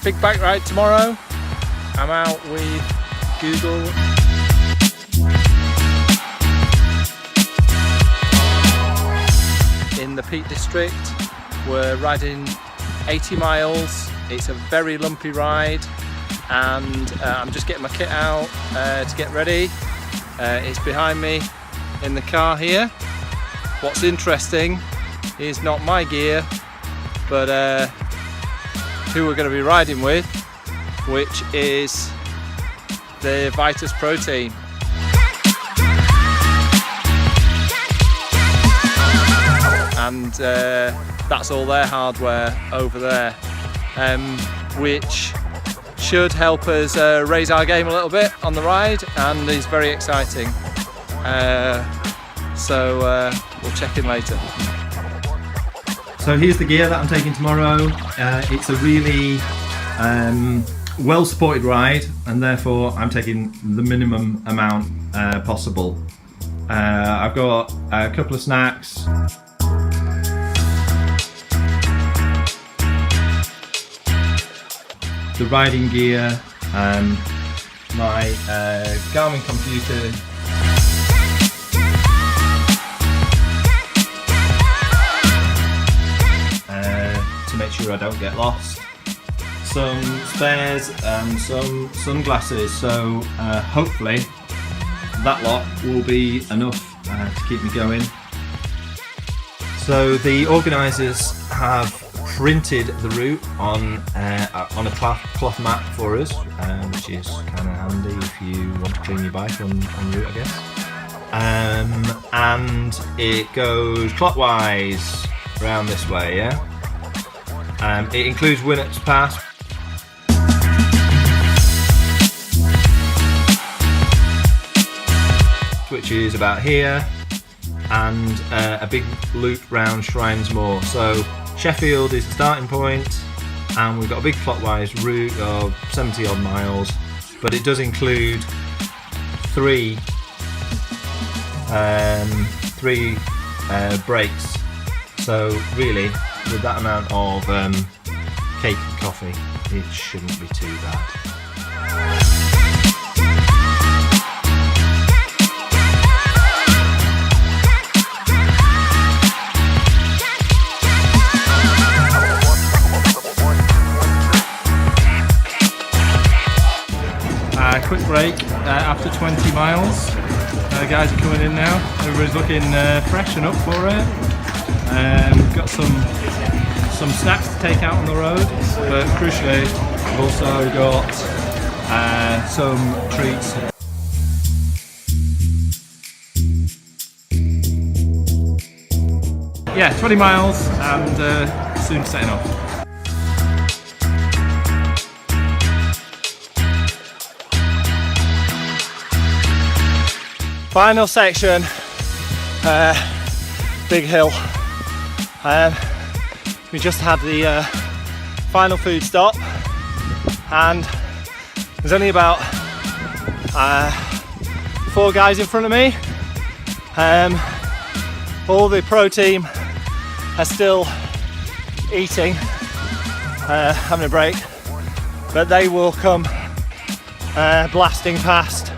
Big bike ride tomorrow. I'm out with Google. In the Peak District, we're riding 80 miles. It's a very lumpy ride, and I'm just getting my kit out to get ready. It's behind me in the car here. What's interesting is not my gear, but who we're going to be riding with, which is the Vitus protein. And that's all their hardware over there, which should help us raise our game a little bit on the ride, and is very exciting. So we'll check in later. So here's the gear that I'm taking tomorrow. It's a really well supported ride, and therefore I'm taking the minimum amount possible. I've got a couple of snacks, the riding gear, my Garmin computer, to make sure I don't get lost, some spares and some sunglasses, so hopefully that lot will be enough to keep me going. So the organisers have printed the route on a cloth map for us, which is kind of handy if you want to clean your bike on route, I guess. And it goes clockwise around this way, yeah. It includes Winnats Pass, which is about here, and a big loop round Shrinesmore. So Sheffield is the starting point, and we've got a big clockwise route of 70 odd miles, but it does include three breaks. So really, with that amount of cake and coffee, it shouldn't be too bad. Quick break after 20 miles. The guys are coming in now. Everybody's looking fresh and up for it. We've got some snacks to take out on the road, but crucially we've also got some treats. Yeah, 20 miles and soon setting off. Final section, big hill. We just had the final food stop, and there's only about 4 guys in front of me. All the pro team are still eating, having a break, but they will come blasting past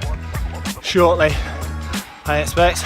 shortly, I expect.